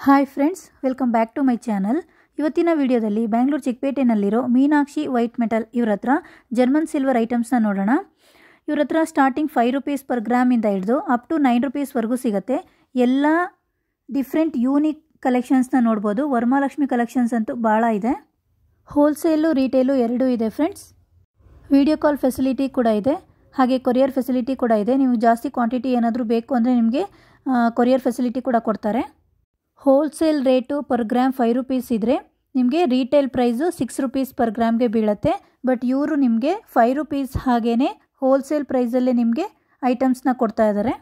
Hi friends, welcome back to my channel. ಇವತ್ತಿನ ವಿಡಿಯೋದಲ್ಲಿ ಬ್ಯಾಂಗ್ಳೂರು ಚಿಕ್ಕಪೇಟೆನಲ್ಲಿರೋ ಮೀನಾಕ್ಷಿ ವೈಟ್ ಮೆಟಲ್ ಇವ್ರ ಹತ್ರ ಜರ್ಮನ್ ಸಿಲ್ವರ್ ಐಟಮ್ಸ್ನ ನೋಡೋಣ. ಇವ್ರ ಹತ್ರ ಸ್ಟಾರ್ಟಿಂಗ್ 5 ರೂಪೀಸ್ ಪರ್ ಗ್ರಾಮಿಂದ ಹಿಡಿದು ಅಪ್ ಟು 9 ರೂಪೀಸ್ವರೆಗೂ ಸಿಗುತ್ತೆ. ಎಲ್ಲ ಡಿಫ್ರೆಂಟ್ ಯೂನಿಕ್ ಕಲೆಕ್ಷನ್ಸ್ನ ನೋಡ್ಬೋದು. ವರಮಹಾಲಕ್ಷ್ಮಿ ಕಲೆಕ್ಷನ್ಸ್ ಅಂತೂ ಭಾಳ ಇದೆ. ಹೋಲ್ಸೇಲು ರೀಟೇಲು ಎರಡೂ ಇದೆ ಫ್ರೆಂಡ್ಸ್. ವಿಡಿಯೋ ಕಾಲ್ ಫೆಸಿಲಿಟಿ ಕೂಡ ಇದೆ, ಹಾಗೆ ಕೊರಿಯರ್ ಫೆಸಿಲಿಟಿ ಕೂಡ ಇದೆ. ನೀವು ಜಾಸ್ತಿ ಕ್ವಾಂಟಿಟಿ ಏನಾದರೂ ಬೇಕು ಅಂದರೆ ನಿಮಗೆ ಕೊರಿಯರ್ ಫೆಸಿಲಿಟಿ ಕೂಡ ಕೊಡ್ತಾರೆ. Wholesale rate per gram 5 rupees ಇದ್ದರೆ ನಿಮಗೆ ರೀಟೇಲ್ ಪ್ರೈಸು 6 ರೂಪೀಸ್ ಪರ್ ಗ್ರಾಮ್ಗೆ ಬೀಳುತ್ತೆ. ಬಟ್ ಇವರು ನಿಮಗೆ 5 ರೂಪೀಸ್ ಹಾಗೇ ಹೋಲ್ಸೇಲ್ ಪ್ರೈಸಲ್ಲೇ ನಿಮಗೆ ಐಟಮ್ಸ್ನ ಕೊಡ್ತಾ ಇದ್ದಾರೆ.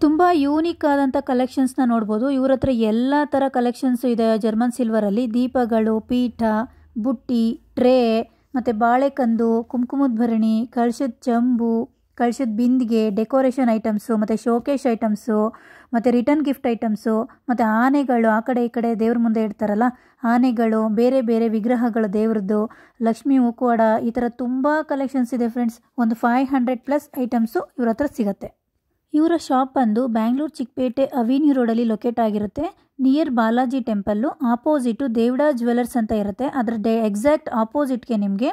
ತುಂಬ ಯೂನಿಕ್ ಆದಂಥ ಕಲೆಕ್ಷನ್ಸ್ನ ನೋಡ್ಬೋದು. ಇವ್ರ ಹತ್ರ ಎಲ್ಲ ಥರ ಕಲೆಕ್ಷನ್ಸು ಇದೆ ಜರ್ಮನ್ ಸಿಲ್ವರಲ್ಲಿ. ದೀಪಗಳು, ಪೀಠ, ಬುಟ್ಟಿ, ಟ್ರೇ, ಮತ್ತು ಬಾಳೆಕಂದು, ಕುಂಕುಮದ ಭರಣಿ, ಕಳಶದ ಚಂಬು, ಕಳಶದ ಬಿಂದಿಗೆ, ಡೆಕೋರೇಷನ್ ಐಟಮ್ಸು, ಮತ್ತು ಶೋಕೇಶ್ ಐಟಮ್ಸು, ಮತ್ತು ರಿಟರ್ನ್ ಗಿಫ್ಟ್ ಐಟಮ್ಸು, ಮತ್ತು ಆನೆಗಳು, ಆ ಕಡೆ ಈ ಕಡೆ ದೇವ್ರ ಮುಂದೆ ಇಡ್ತಾರಲ್ಲ ಆನೆಗಳು, ಬೇರೆ ಬೇರೆ ವಿಗ್ರಹಗಳು ದೇವ್ರದ್ದು, ಲಕ್ಷ್ಮೀ ಮುಖವಾಡ, ಈ ಥರ ತುಂಬ ಕಲೆಕ್ಷನ್ಸ್ ಇದೆ ಫ್ರೆಂಡ್ಸ್. ಒಂದು 500+ ಐಟಮ್ಸು ಇವ್ರ ಹತ್ರ ಸಿಗುತ್ತೆ. ಇವರ ಶಾಪ್ ಬಂದು ಬ್ಯಾಂಗ್ಳೂರು ಚಿಕ್ಕಪೇಟೆ ಅವಿನ್ಯೂ ರೋಡಲ್ಲಿ ಲೊಕೇಟ್ ಆಗಿರುತ್ತೆ. Near Balaji temple opposite Devda jewellers ಅಂತ ಇರುತ್ತೆ. ಅದರ ಎಕ್ಸಾಕ್ಟ್ ಆಪೋಸಿಟ್ಗೆ ನಿಮಗೆ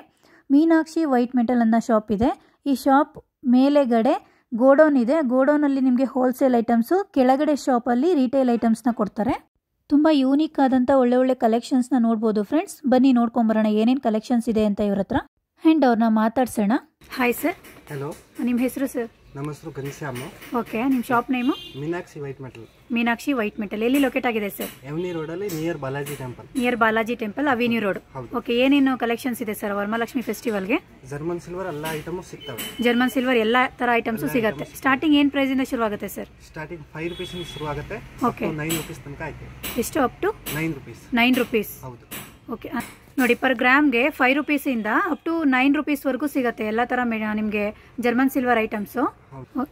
ಮೀನಾಕ್ಷಿ ವೈಟ್ ಮೆಟಲ್ ಅನ್ನೋ ಶಾಪ್ ಇದೆ. ಈ ಶಾಪ್ ಮೇಲೆಗಡೆ ಗೋಡೌನ್ ಇದೆ. ಗೋಡೌನಲ್ಲಿ ನಿಮಗೆ ಹೋಲ್ಸೇಲ್ ಐಟಮ್ಸು, ಕೆಳಗಡೆ ಶಾಪಲ್ಲಿ ರೀಟೇಲ್ ಐಟಮ್ಸ್ನ ಕೊಡ್ತಾರೆ. ತುಂಬ ಯೂನಿಕ್ ಆದಂಥ ಒಳ್ಳೆ ಕಲೆಕ್ಷನ್ಸ್ನ ನೋಡ್ಬೋದು ಫ್ರೆಂಡ್ಸ್. ಬನ್ನಿ ನೋಡ್ಕೊಂಬರೋಣ ಏನೇನು ಕಲೆಕ್ಷನ್ಸ್ ಇದೆ ಅಂತ ಇವ್ರ ಹತ್ರ. ಆ್ಯಂಡ್ ಅವ್ರನ್ನ ಮಾತಾಡ್ಸೋಣ. Hi sir. ಹಲೋ. ನಿಮ್ಮ ಹೆಸರು ಸರ್? ನಮ್ಮ ಹೆಸರು ಘನಶ್ಯಾಮ್. ಓಕೆ. ನಿಮ್ಮ shop name? Meenakshi white metal. Meenakshi white metal ಎಲ್ಲಿ ಲೊಕೇಟ್ ಆಗಿದೆ ಸರ್? ಎವ್ನಿ ರೋಡಲ್ಲಿ near Balaji temple. Near Balaji temple, avenue road. Okay. ಏನೇನು ಕಲೆಕ್ಷನ್ಸ್ ಇದೆ ಸರ್ ವರಮಹಾಲಕ್ಷ್ಮಿ ಫೆಸ್ಟಿವಲ್ಗೆ? ಜರ್ಮನ್ ಸಿಲ್ವರ್ ಎಲ್ಲ ಐಟಮು ಸಿಗ್ತವೆ. ಜರ್ಮನ್ ಸಿಲ್ವರ್ ಎಲ್ಲ ಥರ ಐಟಮ್ಸು ಸಿಗುತ್ತೆ. ಸ್ಟಾರ್ಟಿಂಗ್ ಏನು ಪ್ರೈಸಿಂದ ಶುರುವಾಗುತ್ತೆ ಸರ್? ಸ್ಟಾರ್ಟಿಂಗ್ 5 ರೂಪೀಸಿಂದ ಶುರುವಾಗುತ್ತೆ. ಓಕೆ. 9 ರೂಪೀಸ್ ತನಕ ಐತೆ. ಎಷ್ಟು? Up to 9 rupees. 9 ರೂಪೀಸ್. ಹೌದು. ಓಕೆ. ನೋಡಿ, ಪರ್ ಗ್ರಾಮ್ಗೆ 5 ರೂಪೀಸಿಂದ ಅಪ್ ಟು 9 ರೂಪೀಸ್ವರೆಗೂ ಸಿಗುತ್ತೆ. ಎಲ್ಲ ಥರ ನಿಮಗೆ German silver items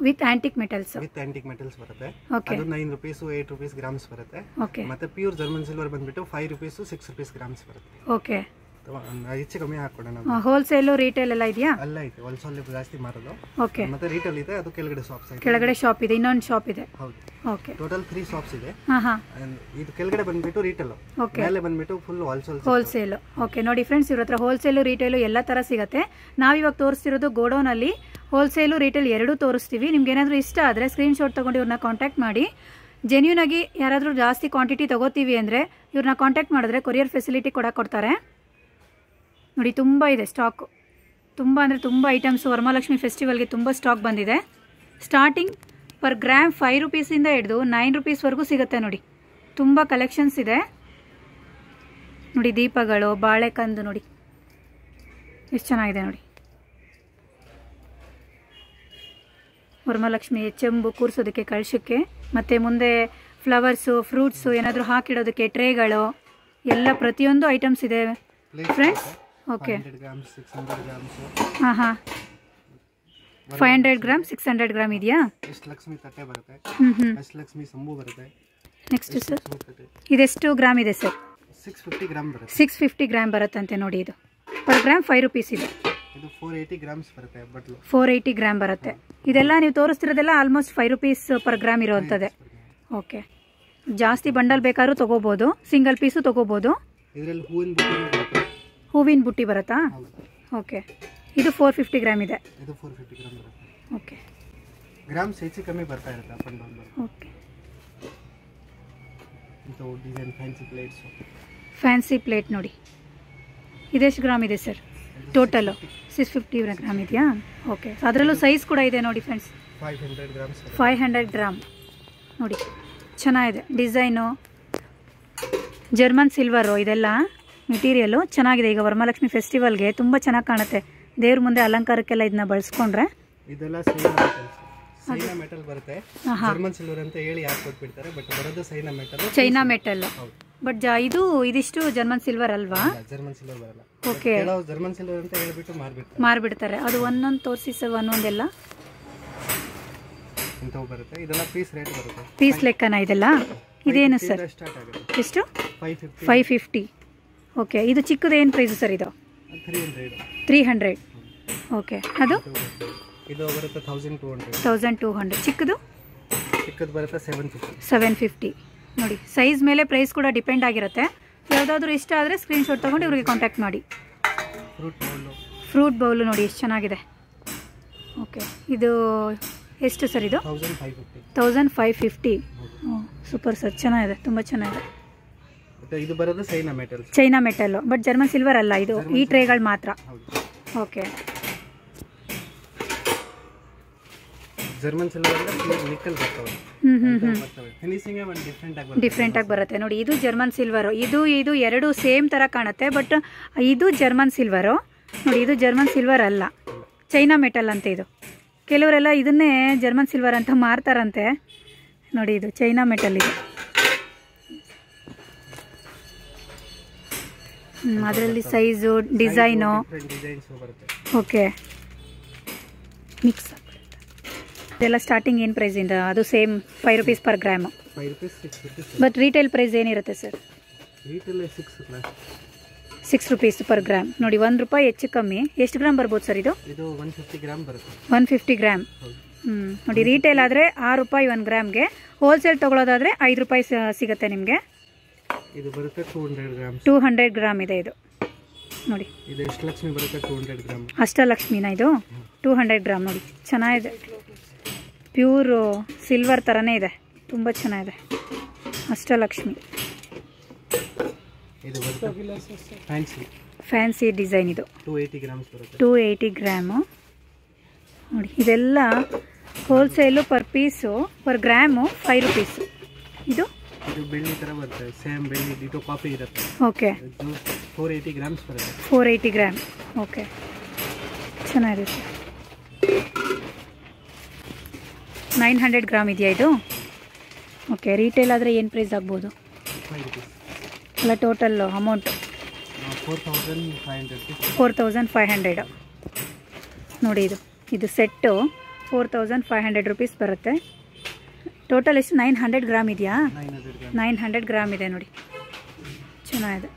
with antique metals. With antique metals ಬರುತ್ತೆ. ಓಕೆ. ಅದು 9 ರೂಪೀಸ್ 8 ರೂಪೀಸ್ ಗ್ರಾಮ್ಸ್ ಬರುತ್ತೆ. ಓಕೆ. ಮತ್ತೆ ಪ್ಯೂರ್ ಜರ್ಮನ್ ಸಿಲ್ವರ್ ಬಂದ್ಬಿಟ್ಟು 5 ರೂಪೀಸ್ 6 ರೂಪೀಸ್ ಗ್ರಾಮ್ಸ್ ಬರುತ್ತೆ. ಓಕೆ. ಹೆಚ್ಚು ಕಮ್ಮಿ ಹಾಕೊಡೋಣ. ಹೋಲ್ಸೇಲು ರೀಟೇಲ್ ಎಲ್ಲ ಇದೆಯಾ? ಅಲ್ಲ ಐತೆ. ಹೋಲ್ಸೇಲ್ ಜಾಸ್ತಿ ಮಾರೋದು. ಓಕೆ. ಮತ್ತೆ ರೀಟೇಲ್ ಇದೆ. ಅದು ಕೆಳಗಡೆ ಶಾಪ್ಸ್ ಇದೆ. ಕೆಳಗಡೆ ಶಾಪ್ ಇದೆ, ಇನ್ನೊಂದು ಶಾಪ್ ಇದೆ. ಹೌದು. ಓಕೆ. ಟೋಟಲ್ 3 ಶಾಪ್ಸ್ ಇದೆ. ಹಾಂ. ಇದು ಕೆಳಗಡೆ ಬಂದ್ಬಿಟ್ಟು ರೀಟೇಲ್. ಓಕೆ. ಮೇಲೆ ಬಂದ್ಬಿಟ್ಟು ಫುಲ್ ಹೋಲ್ಸೇಲ್. ಓಕೆ. ನೋಡಿ ಫ್ರೆಂಡ್ಸ್, ಇವ್ರ ಹತ್ರ ಹೋಲ್ಸೇಲು ರೀಟೇಲು ಎಲ್ಲ ಥರ ಸಿಗುತ್ತೆ. ನಾವಿವಾಗ ತೋರಿಸ್ತಿರೋದು ಗೋಡೌನಲ್ಲಿ ಹೋಲ್ಸೇಲು ರೀಟೇಲ್ ಎರಡೂ ತೋರಿಸ್ತೀವಿ. ನಿಮ್ಗೆ ಏನಾದರೂ ಇಷ್ಟ ಆದರೆ ಸ್ಕ್ರೀನ್ಶಾಟ್ ತೊಗೊಂಡು ಇವ್ರನ್ನ ಕಾಂಟ್ಯಾಕ್ಟ್ ಮಾಡಿ. ಜೆನ್ಯೂನ್ ಆಗಿ ಯಾರಾದರೂ ಜಾಸ್ತಿ ಕ್ವಾಂಟಿಟಿ ತೊಗೋತೀವಿ ಅಂದರೆ ಇವ್ರನ್ನ ಕಾಂಟ್ಯಾಕ್ಟ್ ಮಾಡಿದ್ರೆ ಕೊರಿಯರ್ ಫೆಸಿಲಿಟಿ ಕೂಡ ಕೊಡ್ತಾರೆ. ನೋಡಿ, ತುಂಬ ಇದೆ ಸ್ಟಾಕು. ತುಂಬ ಅಂದರೆ ತುಂಬ ಐಟಮ್ಸು ವರಮಹಾಲಕ್ಷ್ಮಿ ಫೆಸ್ಟಿವಲ್ಗೆ ತುಂಬ ಸ್ಟಾಕ್ ಬಂದಿದೆ. ಸ್ಟಾರ್ಟಿಂಗ್ ಪರ್ ಗ್ರಾಮ್ 5 ರೂಪೀಸಿಂದ ಹಿಡಿದು 9 ರೂಪೀಸ್ವರೆಗೂ ಸಿಗುತ್ತೆ. ನೋಡಿ, ತುಂಬ ಕಲೆಕ್ಷನ್ಸ್ ಇದೆ. ನೋಡಿ, ದೀಪಗಳು, ಬಾಳೆಕಂದು ನೋಡಿ ಎಷ್ಟು ಚೆನ್ನಾಗಿದೆ. ನೋಡಿ, ವರಮಹಾಲಕ್ಷ್ಮಿ ಚೆಂಬು ಕೂರಿಸೋದಕ್ಕೆ, ಕಳಶಕ್ಕೆ, ಮತ್ತು ಮುಂದೆ ಫ್ಲವರ್ಸು, ಫ್ರೂಟ್ಸು ಏನಾದರೂ ಹಾಕಿಡೋದಕ್ಕೆ ಟ್ರೇಗಳು, ಎಲ್ಲ ಪ್ರತಿಯೊಂದು ಐಟಮ್ಸ್ ಇದೆ ಫ್ರೆಂಡ್ಸ್. ಓಕೆ. ಹಾಂ. 500 ಗ್ರಾಮ್ 600 ಗ್ರಾಮ್ ಇದೆಯಾ? ಲಕ್ಷ್ಮಿ ತಟ್ಟೆ ಬರುತ್ತೆ. ಲಕ್ಷ್ಮಿ ಸಂಬು ಬರುತ್ತೆ. ನೆಕ್ಸ್ಟ್ ಸರ್, ಇದೆಷ್ಟು ಗ್ರಾಮ್ ಇದೆ ಸರ್? 650 ಗ್ರಾಮ್ ಬರುತ್ತೆ. 650 ಗ್ರಾಮ್ ಬರುತ್ತಂತೆ. ನೋಡಿ, ಇದು ಪರ್ ಗ್ರಾಮ್ 5 ರೂಪೀಸ್ ಇದೆ. ಇದು 480 ಗ್ರಾಮ್ಸ್ ಬರುತ್ತೆ. ಬಟ್ಲು 480 ಗ್ರಾಮ್ ಬರುತ್ತೆ. ಇದೆಲ್ಲ ನೀವು ತೋರಿಸ್ತಿರೋದೆಲ್ಲ ಆಲ್ಮೋಸ್ಟ್ 5 ರೂಪೀಸ್ ಪರ್ ಗ್ರಾಮ್ ಇರೋವಂಥದ್ದೇ. ಓಕೆ. ಜಾಸ್ತಿ ಬಂಡಲ್ ಬೇಕಾದ್ರೂ ತೊಗೋಬೋದು, ಸಿಂಗಲ್ ಪೀಸು ತೊಗೋಬೋದು. ಇದರಲ್ಲಿ ಹೂವಿನ ಬುಟ್ಟಿ ಬರುತ್ತಾ? ಓಕೆ. ಇದು 450 ಗ್ರಾಮ್ ಇದೆ. ಇದು 450 ಗ್ರಾಮ್ ಬರುತ್ತೆ. ಓಕೆ. ಗ್ರಾಮ್ಸ್ ಹೆಚ್ಚು ಕಮ್ಮಿ ಬರ್ತಾ ಇರುತ್ತೆ. Up and down. ಓಕೆ. ಇದು ಡಿಸೈನ್ ಫ್ಯಾನ್ಸಿ ಪ್ಲೇಟ್ ನೋಡಿ, ಇದೆಷ್ಟು ಗ್ರಾಮ್ ಇದೆ ಸರ್? ಟೋಟಲು 650 ಗ್ರಾಮ್ ಇದೆಯಾ? ಓಕೆ. ಅದರಲ್ಲೂ ಸೈಜ್ ಕೂಡ ಇದೆ ನೋಡಿ ಫ್ರೆಂಡ್ಸ್. 500 ಗ್ರಾಮ್ಸ್. 500 ಗ್ರಾಮ್ ನೋಡಿ, ಚೆನ್ನಾಗಿದೆ ಡಿಸೈನು. ಜರ್ಮನ್ ಸಿಲ್ವರು ಇದೆಲ್ಲ ಮೆಟೀರಿಯಲು ಚೆನ್ನಾಗಿದೆ. ಈಗ ವರಮಹಾಲಕ್ಷ್ಮಿ ಫೆಸ್ಟಿವಲ್ಗೆ ತುಂಬ ಚೆನ್ನಾಗಿ ಕಾಣುತ್ತೆ. ದೇವ್ರ ಮುಂದೆ ಅಲಂಕಾರಕ್ಕೆಲ್ಲ ಇದನ್ನ ಬಳಸ್ಕೊಂಡ್ರೆ. ಇದೆಲ್ಲ ಸೈನಾ ಮೆಟಲ್ ಬರುತ್ತೆ. ಜರ್ಮನ್ ಸಿಲ್ವರ್ ಅಂತ ಹೇಳಿ ಯಾಕೆ ಕೊಟ್ಬಿಡ್ತಾರೆ, ಬಟ್ ಬರೋದು ಚೈನಾ ಮೆಟಲ್. ಬಟ್ ಇದಿಷ್ಟು ಜರ್ಮನ್ ಸಿಲ್ವರ್ ಅಲ್ವಾ? ಜರ್ಮನ್ ಸಿಲ್ವರ್ ಬರಲ್ಲ. ಓಕೆ. ಜರ್ಮನ್ ಸಿಲ್ವರ್ ಅಂತ ಹೇಳ್ಬಿಟ್ಟು ಮಾರ್ಬಿಡ್ತಾರೆ. ಅದು ಒಂದೊಂದು ತೋರಿಸಿ ಸರ್, ಒಂದೊಂದೆಲ್ಲ ಇಂಥವು ಬರುತ್ತೆ. ಇದೆಲ್ಲ ಪೀಸ್ ರೇಟ್ ಬರುತ್ತೆ. ಪೀಸ್ ಲೆಕ್ಕನ ಇದೆಲ್ಲ? ಇದೇನು ಸರ್? ಎಷ್ಟು? 550. ಓಕೆ. ಇದು ಚಿಕ್ಕದು ಏನು ಪ್ರೈಸು ಸರ್? ಇದು 300. ಓಕೆ. ಅದು ಇದು ಬರುತ್ತೆ 1200. 1200. ಚಿಕ್ಕದು ಬರುತ್ತೆ 750. ನೋಡಿ ಸೈಜ್ ಮೇಲೆ ಪ್ರೈಸ್ ಕೂಡ ಡಿಪೆಂಡ್ ಆಗಿರುತ್ತೆ. ಯಾವುದಾದ್ರೂ ಇಷ್ಟ ಆದರೆ ಸ್ಕ್ರೀನ್ಶಾಟ್ ತೊಗೊಂಡು ಇವ್ರಿಗೆ ಕಾಂಟ್ಯಾಕ್ಟ್ ಮಾಡಿ. ಫ್ರೂಟ್ ಬೌಲು ನೋಡಿ ಎಷ್ಟು ಚೆನ್ನಾಗಿದೆ. ಓಕೆ, ಇದು ಎಷ್ಟು ಸರ್? ಇದು 1550. ಸೂಪರ್ ಸರ್, ಚೆನ್ನಾಗಿದೆ, ತುಂಬ ಚೆನ್ನಾಗಿದೆ. ಇದು ಬರೋದು China metal, but German silver ಅಲ್ಲ ಇದು, ಈ ಟ್ರೇಗಳು ಮಾತ್ರ. ಓಕೆ, ಜರ್ಮನ್ ಸಿಲ್ವರ್ ನಿಕ್ಕಲ್ ಬರ್ತವೆ. ಡಿಫ್ರೆಂಟ್ ಆಗಿ ಬರುತ್ತೆ ನೋಡಿ. ಇದು ಜರ್ಮನ್ ಸಿಲ್ವರು, ಇದು ಎರಡು ಸೇಮ್ ಥರ ಕಾಣುತ್ತೆ, ಬಟ್ ಇದು ಜರ್ಮನ್ ಸಿಲ್ವರು ನೋಡಿ. ಇದು ಜರ್ಮನ್ ಸಿಲ್ವರ್ ಅಲ್ಲ, ಚೈನಾ ಮೆಟಲ್ ಅಂತ. ಇದು ಕೆಲವರೆಲ್ಲ ಇದನ್ನೇ ಜರ್ಮನ್ ಸಿಲ್ವರ್ ಅಂತ ಮಾರ್ತಾರಂತೆ ನೋಡಿ. ಇದು ಚೈನಾ ಮೆಟಲ್ ಇದು. ಅದರಲ್ಲಿ ಸೈಜು, ಡಿಸೈನು. ಓಕೆ, ಮಿಕ್ಸ್ ಇದೆಲ್ಲ ಸ್ಟಾರ್ಟಿಂಗ್ ಏನು ಪ್ರೈಸಿಂದ? ಅದು same 5 rupees per gram. But retail price ಏನಿರುತ್ತೆ ಸರ್? 6 rupees per ಗ್ರಾಮ್ ನೋಡಿ. 1 ರೂಪಾಯಿ ಹೆಚ್ಚು ಕಮ್ಮಿ. ಎಷ್ಟು ಗ್ರಾಮ್ ಬರ್ಬೋದು ಸರ್ ಇದು? 150 ಗ್ರಾಮ್ ಬರುತ್ತೆ. 150 ಗ್ರಾಮ್. ನೋಡಿ, ರೀಟೇಲ್ ಆದರೆ 6 ರೂಪಾಯಿ 1 ಗ್ರಾಮ್ಗೆ. ಹೋಲ್ಸೇಲ್ ತೊಗೊಳೋದಾದರೆ 5 ರೂಪಾಯಿ ಸಿಗುತ್ತೆ ನಿಮಗೆ. ಇದು ಬರುತ್ತೆ 200 ಗ್ರಾಮ್ ಇದೆ ಇದು ನೋಡಿ. ಇದು ಅಷ್ಟಲಕ್ಷ್ಮಿ ಬರುತ್ತೆ 200 ಗ್ರಾಮ್. ಅಷ್ಟಲಕ್ಷ್ಮಿನ ಇದು 200 ಗ್ರಾಮ್ ನೋಡಿ. ಚೆನ್ನಾಗಿದೆ, ಪ್ಯೂರ್ ಸಿಲ್ವರ್ ಥರನೇ ಇದೆ, ತುಂಬ ಚೆನ್ನಾಗಿದೆ. ಅಷ್ಟಲಕ್ಷ್ಮಿ ಇದು ಬರುತ್ತೆ ಫ್ಯಾನ್ಸಿ ಡಿಸೈನ್. ಇದು 280 ಗ್ರಾಮ್ಸ್ ಬರುತ್ತೆ. 280 ಗ್ರಾಮು ನೋಡಿ. ಇದೆಲ್ಲ ಹೋಲ್ಸೇಲು ಪರ್ ಗ್ರಾಮು 5 ರೂಪೀಸು. ಇದು ಬೆಳ್ಳಿ ಥರ ಬರುತ್ತೆ, ಸೇಮ್ ಬೆಳ್ಳಿ ಡಿಟೋ ಕಾಪಿ ಇರುತ್ತೆ. ಓಕೆ, 480 ಗ್ರಾಮ್ಸ್ ಬರುತ್ತೆ. 480 ಗ್ರಾಮ್. ಓಕೆ, ಚೆನ್ನಾಗಿದೆ ಸರ್. 900 ಗ್ರಾಮ್ ಇದೆಯಾ ಇದು? ಓಕೆ, ರೀಟೇಲ್ ಆದರೆ ಏನು ಪ್ರೈಸ್ ಆಗ್ಬೋದು? 5 ರೂಪೀಸ್ ಅಲ್ಲ, ಟೋಟಲ್ ಅಮೌಂಟ್ 4500 ನೋಡಿ. ಇದು ಸೆಟ್ಟು 4500 ರೂಪೀಸ್ ಬರುತ್ತೆ. ಟೋಟಲ್ ಎಷ್ಟು? 900 ಗ್ರಾಮ್ ಇದೆಯಾ? 900 ಗ್ರಾಮ್ ಇದೆ ನೋಡಿ, ಚೆನ್ನಾಗಿದೆ.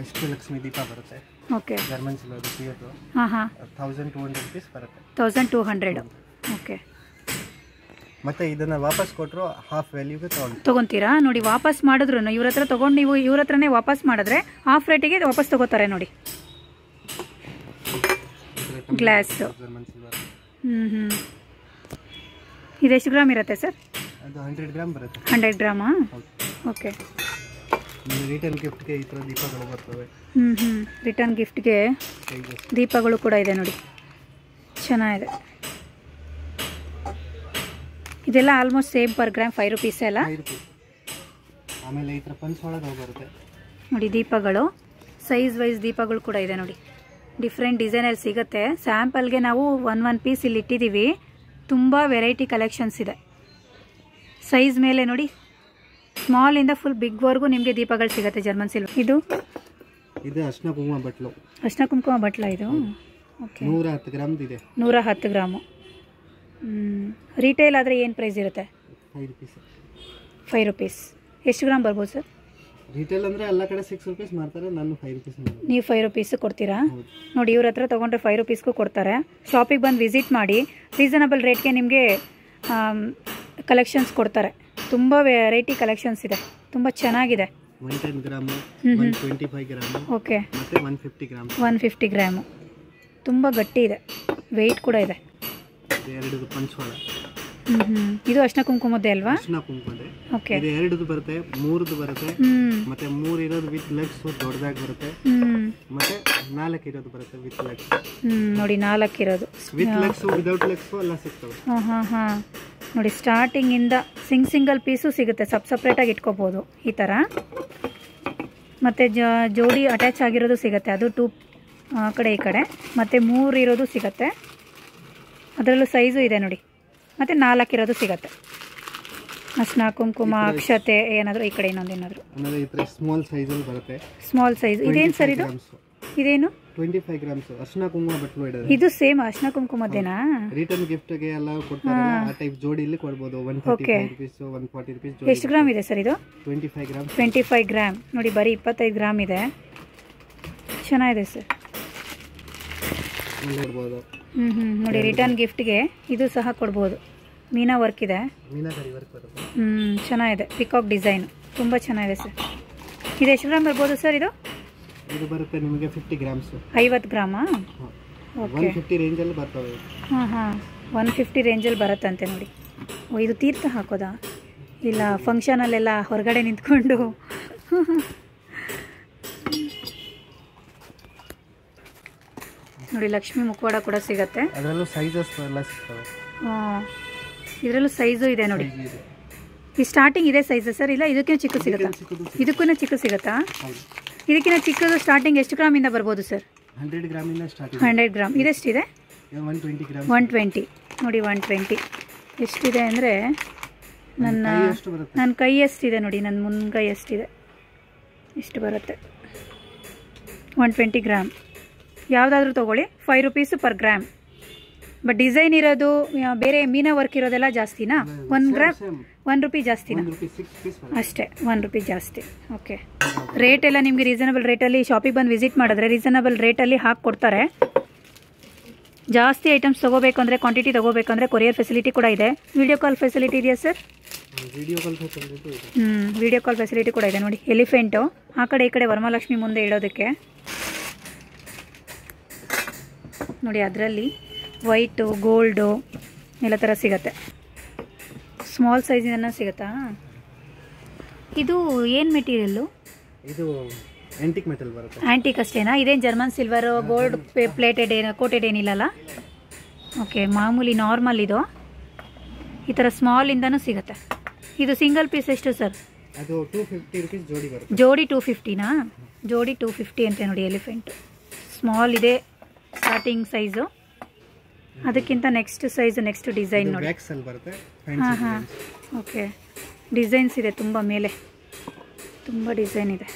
ಅಷ್ಟಲಕ್ಷ್ಮಿ ದೀಪ ಬರುತ್ತೆ. Okay, German silver pure. ಹಾಂ 1200 ರೂಪೀಸ್ ಬರುತ್ತೆ. 1200. ಓಕೆ, ಮತ್ತೆ ಇದನ್ನ ವಾಪಸ್ ಕೊಟ್ಟರು ಹಾಫ್ ವ್ಯಾಲ್ಯೂಗೆ ತೊಗೊತೀರಾ ನೋಡಿ. ವಾಪಸ್ ಮಾಡಿದ್ರು ಇವ್ರ ಹತ್ರ ತೊಗೊಂಡು ನೀವು ಇವ್ರ ಹತ್ರನೇ ವಾಪಸ್ ಮಾಡಿದ್ರೆ ಹಾಫ್ ರೇಟಿಗೆ ವಾಪಸ್ ತೊಗೋತಾರೆ ನೋಡಿ. ಗ್ಲಾಸ್. ಇದೆಷ್ಟು ಗ್ರಾಮ್ ಇರುತ್ತೆ ಸರ್? ಅದು 100 ಗ್ರಾಮ್ ಬರುತ್ತೆ. 100 ಗ್ರಾಮಾ? ಓಕೆ. ರಿಟರ್ನ್ ಗಿಫ್ಟ್ಗೆ ಈ ಥರ ದೀಪಗಳು ಬರ್ತವೆ. ರಿಟರ್ನ್ ಗಿಫ್ಟ್ಗೆ ದೀಪಗಳು ಕೂಡ ಇದೆ ನೋಡಿ, ಚೆನ್ನಾಗಿದೆ. ಇದೆಲ್ಲ almost same per gram 5 rupees ಅಲ್ಲ? ಆಮೇಲೆ ಈ ಥರ ಪಂಚ್ ಒಳಗೆ ಬರುತ್ತೆ ನೋಡಿ. ದೀಪಗಳು ಸೈಜ್ ವೈಸ್ ದೀಪಗಳು ಕೂಡ ಇದೆ ನೋಡಿ. ಡಿಫ್ರೆಂಟ್ ಡಿಸೈನಲ್ಲಿ ಸಿಗುತ್ತೆ. ಸ್ಯಾಂಪಲ್ಗೆ ನಾವು ಒನ್ ಪೀಸ್ ಇಲ್ಲಿ ಇಟ್ಟಿದ್ದೀವಿ. ತುಂಬ ವೆರೈಟಿ ಕಲೆಕ್ಷನ್ಸ್ ಇದೆ. ಸೈಜ್ ಮೇಲೆ ನೋಡಿ, ಸ್ಮಾಲಿಂದ ಫುಲ್ ಬಿಗ್ವರೆಗೂ ನಿಮಗೆ ದೀಪಗಳು ಸಿಗುತ್ತೆ ಜರ್ಮನ್ ಸಿಲ್ವರ್. ಇದು ಅರ್ಶಿನ ಕುಂಕುಮ ಬಟ್ಲು. ಅರ್ಶಿನ ಕುಂಕುಮ ಬಟ್ಲ ಇದು? ಓಕೆ, 110 ಗ್ರಾಮ್ ಇದೆ. 110 ಗ್ರಾಮು. ರಿಟೇಲ್ ಆದರೆ ಏನು ಪ್ರೈಸ್ ಇರುತ್ತೆ? 5 ರೂಪೀಸ್. 5 ರೂಪೀಸ್. ಎಷ್ಟು ಗ್ರಾಮ್ ಬರ್ಬೋದು ಸರ್? ರಿಟೇಲ್ ಅಂದರೆ ಎಲ್ಲ ಕಡೆ 6 ರೂಪೀಸ್ ಮಾಡ್ತಾರೆ, ನಾನು 5 ರೂಪೀಸ್. ನೀವು 5 ರೂಪೀಸ್ ಕೊಡ್ತೀರಾ ನೋಡಿ. ಇವ್ರ ಹತ್ರ ತೊಗೊಂಡ್ರೆ 5 ರೂಪೀಸ್ಗೂ ಕೊಡ್ತಾರೆ. ಶಾಪಿಗೆ ಬಂದು ವಿಸಿಟ್ ಮಾಡಿ, ರೀಸನಬಲ್ ರೇಟ್ಗೆ ನಿಮಗೆ ಕಲೆಕ್ಷನ್ಸ್ ಕೊಡ್ತಾರೆ. ತುಂಬ ವೆರೈಟಿ ಕಲೆಕ್ಷನ್ಸ್ ಇದೆ, ತುಂಬ ಚೆನ್ನಾಗಿದೆ. 110 ಗ್ರಾಮು, 125 ಗ್ರಾಮು. ಓಕೆ, ಮತ್ತು 150 ಗ್ರಾಮ್. 150 ಗ್ರಾಮು. ತುಂಬ ಗಟ್ಟಿ ಇದೆ, ವೆಯ್ಟ್ ಕೂಡ ಇದೆ. ಎರಡು ಪಂಚೋಳ. ಇದು ಅರ್ಶಿನ ಕುಂಕುಮದ್ದೇ ಅಲ್ವಾ? ಅರ್ಶಿನ ಕುಂಕುಮದೆ. ಓಕೆ, ಇದು 2 ಬರುತ್ತೆ, 3 ಬರುತ್ತೆ. ಮತ್ತೆ 3 ಇರೋದು ವಿತ್ ಲೆಗ್ಸ್ ದೊಡ್ಡದಾಗಿ ಬರುತ್ತೆ. ಮತ್ತೆ 4 ಇರೋದು ಬರುತ್ತೆ ವಿತ್ ಲೆಗ್ಸ್. ನೋಡಿ, 4 ಇರೋದು ವಿತ್ ಲೆಗ್ಸ್, ವಿದೌಟ್ ಲೆಗ್ಸ್ ಎಲ್ಲ ಸಿಗ್ತವೆ. ಹಾಂ ನೋಡಿ. ಸ್ಟಾರ್ಟಿಂಗಿಂದ ಸಿಂಗಲ್ ಪೀಸು ಸಿಗುತ್ತೆ, ಸಪ್ರೇಟಾಗಿ ಇಟ್ಕೋಬೋದು ಈ ಥರ. ಮತ್ತು ಜೋಡಿ ಅಟ್ಯಾಚ್ ಆಗಿರೋದು ಸಿಗುತ್ತೆ, ಅದು 2 ಆ ಕಡೆ ಈ ಕಡೆ. ಮತ್ತು 3 ಇರೋದು ಸಿಗುತ್ತೆ, ಅದರಲ್ಲೂ ಸೈಜು ಇದೆ ನೋಡಿ. ಮತ್ತು 4 ಇರೋದು ಸಿಗುತ್ತೆ. ಅರ್ಶಿನ ಕುಂಕುಮ, ಅಕ್ಷತೆ ಏನಾದರೂ ಈ ಕಡೆ ಇನ್ನೊಂದೇನಾದರೂ ಸ್ಮಾಲ್ ಸೈಜಲ್ಲಿ ಬರುತ್ತೆ. Small size. ಇದೇನು ಸರ್ ಇದು? ಇದೇನು? 25 ಗ್ರಾಮ್ಸ್ ಅರ್ಶಿನ ಕುಂಕುಮ ಬಟ್ಲು ಇಡೋದು. ಇದು ಸೇಮ್ ಅರ್ಶಿನ ಕುಂಕುಮದ್ದೇನಾ? ರಿಟರ್ನ್ ಗಿಫ್ಟ್ಗೆ ಎಲ್ಲ ಕೊಡ್ತಾರೆ, ಆ ಟೈಪ್ ಜೋಡಿಯಲ್ಲಿ ಕೊಡ್ಬೋದು. 135 ರೂಪೀಸ್, 140 ರೂಪೀಸ್. ಎಷ್ಟು ಗ್ರಾಮ್ ಇದೆ ಸರ್ ಇದು? 25 ಗ್ರಾಮ್. 25 ಗ್ರಾಮ್ ನೋಡಿ, ಬರೀ 25 ಗ್ರಾಮ್ ಇದೆ. ಚೆನ್ನಾಗಿದೆ ಸರ್, ನೋಡ್ಬೋದು. ನೋಡಿ. ರಿಟರ್ನ್ ಗಿಫ್ಟ್ಗೆ ಇದು ಸಹ ಕೊಡ್ಬೋದು. ಮೀನಾ ವರ್ಕ್ ಇದೆ, ಮೀನಾಕರಿ ವರ್ಕ್ ಬರುತ್ತೆ. ಚೆನ್ನಾಗಿದೆ. ಪಿಕಾಕ್ ಡಿಸೈನ್ ತುಂಬ ಚೆನ್ನಾಗಿದೆ ಸರ್. ಇದು ಎಷ್ಟು ಗ್ರಾಮ್ ಬರ್ಬೋದು ಸರ್? ಇದು ಬರುತ್ತೆ ನಿಮಗೆ 50 ಗ್ರಾಮ್ಸ್. 50 ಗ್ರಾಮಾ? ಓಕೆ, 150 ರೇಂಜಲ್ಲಿ ಬರ್ತವೆ. ಹಾಂ 150 ರೇಂಜಲ್ಲಿ ಬರುತ್ತಂತೆ ನೋಡಿ. ಇದು ತೀರ್ಥ ಹಾಕೋದಾ? ಇಲ್ಲ, ಫಂಕ್ಷನಲ್ಲೆಲ್ಲ ಹೊರಗಡೆ ನಿಂತ್ಕೊಂಡು. ನೋಡಿ ಲಕ್ಷ್ಮಿ ಮುಖವಾಡ ಕೂಡ ಸಿಗತ್ತೆ. ಅದರಲ್ಲೂ ಸೈಜಸ್ ಎಲ್ಲ ಸಿಗ್ತವೆ. ಇದರಲ್ಲೂ ಸೈಜು ಇದೆ ನೋಡಿ. ಈ ಸ್ಟಾರ್ಟಿಂಗ್ ಇದೆ ಸೈಜ್ ಸರ್? ಇಲ್ಲ ಇದಕ್ಕಿಂತ ಚಿಕ್ಕ ಸಿಗುತ್ತಾ? ಇದಕ್ಕೂ ಚಿಕ್ಕ ಸಿಗುತ್ತಾ? ಇದಕ್ಕಿಂತ ಚಿಕ್ಕದು ಸ್ಟಾರ್ಟಿಂಗ್ ಎಷ್ಟು ಗ್ರಾಮಿಂದ ಬರ್ಬೋದು ಸರ್? 100 ಗ್ರಾಮಿಂದ ಸ್ಟಾರ್ಟ್. 100 ಗ್ರಾಮ್. ಇದೆಷ್ಟಿದೆ? 120 ಗ್ರಾಮ್. 120 ನೋಡಿ. 120 ಎಷ್ಟಿದೆ ಅಂದರೆ ನನ್ನ ಕೈ ಎಷ್ಟಿದೆ ನೋಡಿ, ನನ್ನ ಮುನ್ಕೈ ಎಷ್ಟಿದೆ, ಇಷ್ಟು ಬರುತ್ತೆ. 120 ಗ್ರಾಮ್. ಯಾವುದಾದ್ರೂ ತೊಗೊಳ್ಳಿ, 5 rupees per gram. But design ಇರೋದು ಬೇರೆ ಮೀನಾ ವರ್ಕ್ ಇರೋದೆಲ್ಲ ಜಾಸ್ತಿನಾ? 1 ಗ್ರಾಮ್ 1 ರೂಪಿ ಜಾಸ್ತಿನಾ? ಅಷ್ಟೇ, 1 ರೂಪಿ ಜಾಸ್ತಿ. ಓಕೆ, ರೇಟ್ ಎಲ್ಲ ನಿಮಗೆ ರೀಸನಬಲ್ ರೇಟಲ್ಲಿ ಶಾಪಿಗೆ ಬಂದು ವಿಸಿಟ್ ಮಾಡಿದ್ರೆ ರೀಸನಬಲ್ ರೇಟಲ್ಲಿ ಹಾಕಿಕೊಡ್ತಾರೆ. ಜಾಸ್ತಿ ಐಟಮ್ಸ್ ತೊಗೋಬೇಕು ಅಂದರೆ, ಕ್ವಾಂಟಿಟಿ ತೊಗೋಬೇಕಂದ್ರೆ ಕೊರಿಯರ್ ಫೆಸಿಲಿಟಿ ಕೂಡ ಇದೆ. ವಿಡಿಯೋ ಕಾಲ್ ಫೆಸಿಲಿಟಿ ಇದೆಯಾ ಸರ್? ವಿಡಿಯೋ ಕಾಲ್ ಫೆಸಿಲಿಟಿ ಕೂಡ ಇದೆ ನೋಡಿ. ಎಲಿಫೆಂಟು ಆ ಕಡೆ ಈ ಕಡೆ ವರಮಹಾಲಕ್ಷ್ಮಿ ಮುಂದೆ ಇಡೋದಕ್ಕೆ ನೋಡಿ. ಅದರಲ್ಲಿ ವೈಟು, ಗೋಲ್ಡು ಎಲ್ಲ ಥರ ಸಿಗುತ್ತೆ. ಸ್ಮಾಲ್ ಸೈಜಿನ ಸಿಗುತ್ತಾ? ಇದು ಏನು ಮೆಟೀರಿಯಲ್ಲು? ಇದು ಆಂಟಿಕ್ ಮೆಟಲ್ ಬರುತ್ತೆ. ಆಂಟಿಕ್ ಅಷ್ಟೇನಾ? ಇದೇನು German silver gold plated coated ಏನಿಲ್ಲಲ್ಲ? ಓಕೆ, ಮಾಮೂಲಿ ನಾರ್ಮಲ್ ಇದು. ಈ ಥರ ಸ್ಮಾಲಿಂದನೂ ಸಿಗುತ್ತೆ. ಇದು ಸಿಂಗಲ್ ಪೀಸ್ ಎಷ್ಟು ಸರ್? ಅದು 250 ರೂಪೀಸ್ ಜೋಡಿ ಬರುತ್ತೆ. ಜೋಡಿ 250ನಾ? ಜೋಡಿ 250 ಅಂತೆ ನೋಡಿ. ಎಲಿಫೆಂಟ್ ಸ್ಮಾಲ್ ಇದೆ ಸ್ಟಾರ್ಟಿಂಗ್ ಸೈಜು. ಅದಕ್ಕಿಂತ ನೆಕ್ಸ್ಟ್ ಸೈಜ್, ನೆಕ್ಸ್ಟ್ ಡಿಸೈನ್ ನೋಡಿ. ಹಾಂ ಓಕೆ, ಡಿಸೈನ್ಸ್ ಇದೆ ತುಂಬ, ಮೇಲೆ ತುಂಬ ಡಿಸೈನ್ ಇದೆ.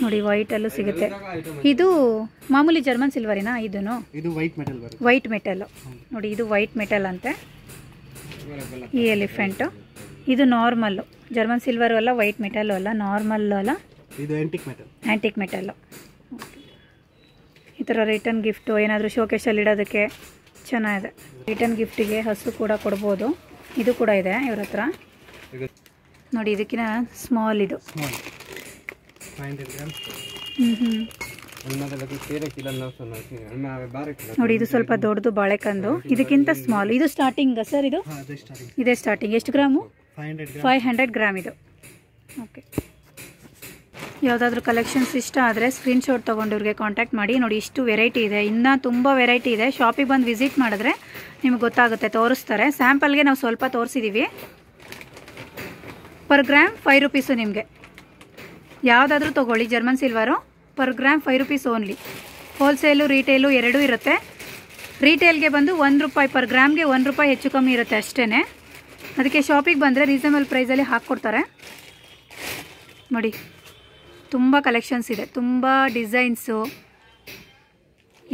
ನೋಡಿ ವೈಟಲ್ಲೂ ಸಿಗುತ್ತೆ. ಇದು ಮಾಮೂಲಿ ಜರ್ಮನ್ ಸಿಲ್ವರಿನಾ? ಇದು ವೈಟ್ ಮೆಟಲ್ ನೋಡಿ. ಇದು ವೈಟ್ ಮೆಟಲ್ ಅಂತೆ ಈ ಎಲಿಫೆಂಟು. ಇದು ನಾರ್ಮಲ್ಲು, ಜರ್ಮನ್ ಸಿಲ್ವರು ಅಲ್ಲ, ವೈಟ್ ಮೆಟಲ್ಲು ಅಲ್ಲ, ನಾರ್ಮಲ್ಲು ಅಲ್ಲ, ಇದು ಆ್ಯಂಟಿಕ್ ಮೆಟಲ್ಲು. ಈ ಥರ ರಿಟರ್ನ್ ಗಿಫ್ಟು ಏನಾದರೂ ಶೋಕೇಶಲ್ಲಿ ಇಡೋದಕ್ಕೆ ಚೆನ್ನಾಗಿದೆ. ರಿಟರ್ನ್ ಗಿಫ್ಟಿಗೆ ಹಸು ಕೂಡ ಕೊಡ್ಬೋದು. ಇದು ಕೂಡ ಇದೆ ಇವ್ರ ಹತ್ರ ನೋಡಿ. ಇದಕ್ಕಿಂತ ಸ್ಮಾಲ್ ಇದು. ನೋಡಿ ಇದು ಸ್ವಲ್ಪ ದೊಡ್ಡದು ಬಾಳೆಕಂದು. ಇದಕ್ಕಿಂತ ಸ್ಮಾಲ್. ಇದು ಸ್ಟಾರ್ಟಿಂಗ್ ಸರ್? ಇದು ಇದೇ ಸ್ಟಾರ್ಟಿಂಗ್. ಎಷ್ಟು ಗ್ರಾಮು? 500 ಗ್ರಾಮ್ ಇದು. ಓಕೆ, ಯಾವುದಾದ್ರೂ ಕಲೆಕ್ಷನ್ಸ್ ಇಷ್ಟ ಆದರೆ ಸ್ಕ್ರೀನ್ಶಾಟ್ ತೊಗೊಂಡು ಇವ್ರಿಗೆ ಕಾಂಟ್ಯಾಕ್ಟ್ ಮಾಡಿ. ನೋಡಿ ಇಷ್ಟು ವೆರೈಟಿ ಇದೆ, ಇನ್ನೂ ತುಂಬ ವೆರೈಟಿ ಇದೆ. ಶಾಪಿಗೆ ಬಂದು ವಿಸಿಟ್ ಮಾಡಿದ್ರೆ ನಿಮ್ಗೆ ಗೊತ್ತಾಗುತ್ತೆ, ತೋರಿಸ್ತಾರೆ. ಸ್ಯಾಂಪಲ್ಗೆ ನಾವು ಸ್ವಲ್ಪ ತೋರಿಸಿದ್ದೀವಿ. ಪರ್ ಗ್ರಾಮ್ 5 ರೂಪೀಸು ನಿಮಗೆ. ಯಾವುದಾದ್ರೂ ತೊಗೊಳ್ಳಿ German silver, per gram 5 rupees only. Wholesale retail ಎರಡೂ ಇರುತ್ತೆ. ರೀಟೇಲ್ಗೆ ಬಂದು 1 ರೂಪಾಯಿ ಪರ್ ಗ್ರಾಮ್ಗೆ 1 ರೂಪಾಯಿ ಹೆಚ್ಚು ಕಮ್ಮಿ ಇರುತ್ತೆ ಅಷ್ಟೇ. ಅದಕ್ಕೆ ಶಾಪಿಗೆ ಬಂದರೆ ರೀಸನಬಲ್ ಪ್ರೈಸಲ್ಲಿ ಹಾಕ್ಕೊಡ್ತಾರೆ ನೋಡಿ. ತುಂಬ ಕಲೆಕ್ಷನ್ಸ್ ಇದೆ, ತುಂಬ ಡಿಸೈನ್ಸು,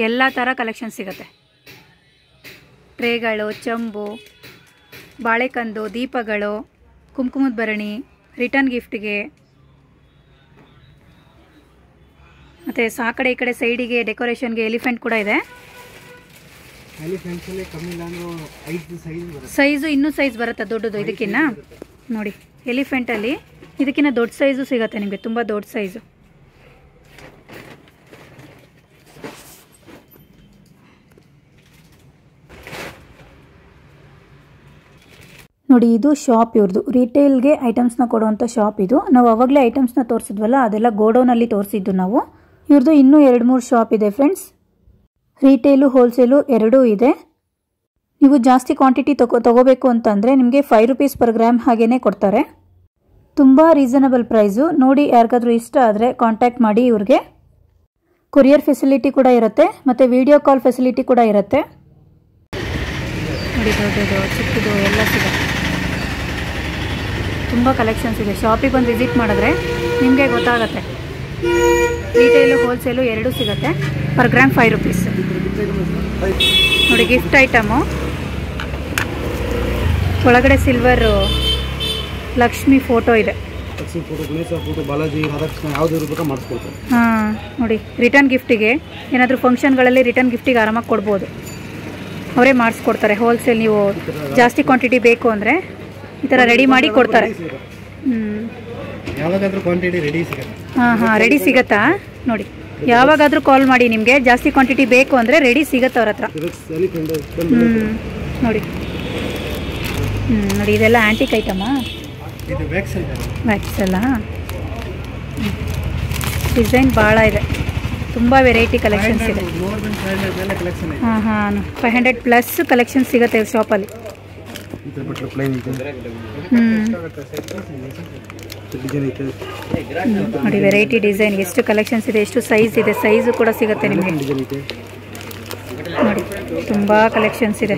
ಎಲ್ಲ ಥರ ಕಲೆಕ್ಷನ್ಸ್ ಸಿಗುತ್ತೆ. ಟ್ರೇಗಳು, ಚಂಬು, ಬಾಳೆಕಂದು, ದೀಪಗಳು, ಕುಂಕುಮದ ಭರಣಿ, ರಿಟರ್ನ್ ಗಿಫ್ಟ್ಗೆ, ಮತ್ತು ಆ ಕಡೆ ಈ ಕಡೆ ಸೈಡಿಗೆ ಡೆಕೋರೇಷನ್ಗೆ ಎಲಿಫೆಂಟ್ ಕೂಡ ಇದೆ. ಸೈಜು ಇನ್ನೂ ಸೈಜ್ ಬರುತ್ತೆ ದೊಡ್ಡದು ಇದಕ್ಕಿನ್ನ ನೋಡಿ. ಎಲಿಫೆಂಟಲ್ಲಿ ಇದಕ್ಕಿಂತ ದೊಡ್ಡ ಸೈಜು ಸಿಗುತ್ತೆ ನಿಮಗೆ, ತುಂಬ ದೊಡ್ಡ ಸೈಜು. ನೋಡಿ ಇದು ಶಾಪ್ ಇವ್ರದ್ದು, ರಿಟೇಲ್ಗೆ ಐಟಮ್ಸ್ನ ಕೊಡುವಂಥ ಶಾಪ್ ಇದು. ನಾವು ಅವಾಗಲೇ ಐಟಮ್ಸ್ನ ತೋರಿಸಿದ್ವಲ್ಲ, ಅದೆಲ್ಲ ಗೋಡೌನಲ್ಲಿ ತೋರಿಸಿದ್ದು ನಾವು. ಇವ್ರದ್ದು ಇನ್ನೂ 2-3 ಶಾಪ್ ಇದೆ ಫ್ರೆಂಡ್ಸ್. ರಿಟೇಲು ಹೋಲ್ಸೇಲು ಎರಡೂ ಇದೆ. ನೀವು ಜಾಸ್ತಿ ಕ್ವಾಂಟಿಟಿ ತಗೋಬೇಕು ಅಂತಂದರೆ ನಿಮಗೆ 5 ರೂಪೀಸ್ ಪರ್ ಗ್ರಾಮ್ ಹಾಗೇ ಕೊಡ್ತಾರೆ. ತುಂಬ ರೀಸನಬಲ್ ಪ್ರೈಸು ನೋಡಿ. ಯಾರಿಗಾದ್ರೂ ಇಷ್ಟ ಆದರೆ ಕಾಂಟ್ಯಾಕ್ಟ್ ಮಾಡಿ ಇವ್ರಿಗೆ. ಕೊರಿಯರ್ ಫೆಸಿಲಿಟಿ ಕೂಡ ಇರುತ್ತೆ ಮತ್ತು ವಿಡಿಯೋ ಕಾಲ್ ಫೆಸಿಲಿಟಿ ಕೂಡ ಇರುತ್ತೆ ನೋಡಿ. ದೊಡ್ಡದು ಚಿಕ್ಕದು ಎಲ್ಲ ಸಿಗುತ್ತೆ, ತುಂಬ ಕಲೆಕ್ಷನ್ಸ್ ಇದೆ. ಶಾಪಿಗೆ ಬಂದು ವಿಸಿಟ್ ಮಾಡಿದ್ರೆ ನಿಮಗೆ ಗೊತ್ತಾಗುತ್ತೆ. ರಿಟೇಲು ಹೋಲ್ಸೇಲು ಎರಡೂ ಸಿಗುತ್ತೆ. ಪರ್ ಗ್ರಾಮ್ 5 ರೂಪೀಸ್ ನೋಡಿ. ಗಿಫ್ಟ್ ಐಟಮು ಒಳಗಡೆ ಸಿಲ್ವರು ಲಕ್ಷ್ಮಿ ಫೋಟೋ ಇದೆ. ಲಕ್ಷ್ಮೀ ಫೋಟೋ, ಗಣೇಶ ಫೋಟೋ, ಬಾಲಾಜಿ, ರಾಧಾಕೃಷ್ಣ ಯಾವುದೇ ಇರಬೇಕಾ ಮಾಡಿಸ್ಕೊಡ್ತಾರೆ. ಹಾಂ ನೋಡಿ, ರಿಟರ್ನ್ ಗಿಫ್ಟಿಗೆ ಏನಾದರೂ ಫಂಕ್ಷನ್ಗಳಲ್ಲಿ ರಿಟರ್ನ್ ಗಿಫ್ಟಿಗೆ ಆರಾಮಾಗಿ ಕೊಡ್ಬೋದು. ಅವರೇ ಮಾಡಿಸ್ಕೊಡ್ತಾರೆ. ಹೋಲ್ಸೇಲ್ ನೀವು ಜಾಸ್ತಿ ಕ್ವಾಂಟಿಟಿ ಬೇಕು ಅಂದರೆ ಈ ಥರ ರೆಡಿ ಮಾಡಿ ಕೊಡ್ತಾರೆ. ಯಾವಾಗಾದರೂ ಕ್ವಾಂಟಿಟಿ ರೆಡಿ ಸಿಗುತ್ತೆ. ಹಾಂ ರೆಡಿ ಸಿಗತ್ತಾ ನೋಡಿ, ಯಾವಾಗಾದರೂ ಕಾಲ್ ಮಾಡಿ, ನಿಮಗೆ ಜಾಸ್ತಿ ಕ್ವಾಂಟಿಟಿ ಬೇಕು ಅಂದರೆ ರೆಡಿ ಸಿಗುತ್ತೆ ಅವ್ರ ಹತ್ರ. ನೋಡಿ ನೋಡಿ, ಇದೆಲ್ಲ ಆ್ಯಂಟಿಕ್ ಐಟಮಾ? ಇದು ವ್ಯಾಕ್ಸ್ ಅಲ್ಲ. ಡಿಸೈನ್ ಭಾಳ ಇದೆ, ತುಂಬ ವೆರೈಟಿ ಕಲೆಕ್ಷನ್ಸ್ ಇದೆ. ಹಾಂ 500+ ಕಲೆಕ್ಷನ್ ಸಿಗುತ್ತೆ ಈ ಶಾಪಲ್ಲಿ. ನೋಡಿ ವೆರೈಟಿ ಡಿಸೈನ್, ಎಷ್ಟು ಕಲೆಕ್ಷನ್ಸ್ ಇದೆ, ಎಷ್ಟು ಸೈಜ್ ಇದೆ, ಸೈಜು ಕೂಡ ಸಿಗುತ್ತೆ ನಿಮಗೆ. ನೋಡಿ ತುಂಬ ಕಲೆಕ್ಷನ್ಸ್ ಇದೆ.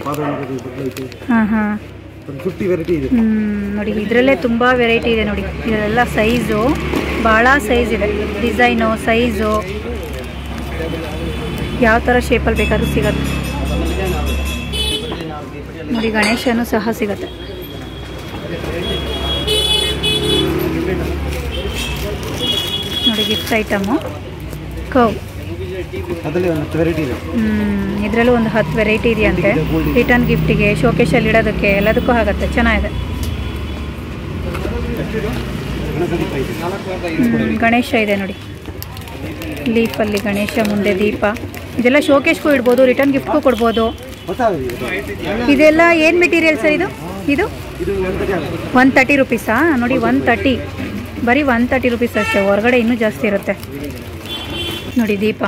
ಹಾಂ ನೋಡಿ, ಇದರಲ್ಲೇ ತುಂಬ ವೆರೈಟಿ ಇದೆ ನೋಡಿ. ಇದೆಲ್ಲ ಸೈಜು ಭಾಳ ಸೈಜ್ ಇದೆ, ಡಿಸೈನು ಸೈಜು ಯಾವ ಥರ ಶೇಪಲ್ಲಿ ಬೇಕಾದ್ರೂ ಸಿಗುತ್ತೆ. ನೋಡಿ ಗಣೇಶನೂ ಸಹ ಸಿಗುತ್ತೆ. ನೋಡಿ ಗಿಫ್ಟ್ ಐಟಮು ಕವ್, ಇದರಲ್ಲೂ ಒಂದು 10 ವೆರೈಟಿ ಇದೆಯಂತೆ. ರಿಟರ್ನ್ ಗಿಫ್ಟಿಗೆ, ಶೋಕೇಶಲ್ಲಿ ಇಡೋದಕ್ಕೆ ಎಲ್ಲದಕ್ಕೂ ಆಗುತ್ತೆ. ಚೆನ್ನಾಗಿದೆ. ಗಣೇಶ ಇದೆ ನೋಡಿ, ಲೀಫಲ್ಲಿ ಗಣೇಶ, ಮುಂದೆ ದೀಪ. ಇದೆಲ್ಲ ಶೋಕೇಶ್ಗೂ ಇಡ್ಬೋದು, ರಿಟರ್ನ್ ಗಿಫ್ಟ್ಗೂ ಕೊಡ್ಬೋದು. ಇದೆಲ್ಲ ಏನು ಮೆಟೀರಿಯಲ್ ಸರ್ ಇದು? ಇದು 130 ರುಪೀಸಾ? ನೋಡಿ 130, ಬರೀ 130 ರುಪೀಸ್ ಅಷ್ಟೇ. ಹೊರಗಡೆ ಇನ್ನೂ ಜಾಸ್ತಿ ಇರುತ್ತೆ. ನೋಡಿ ದೀಪ,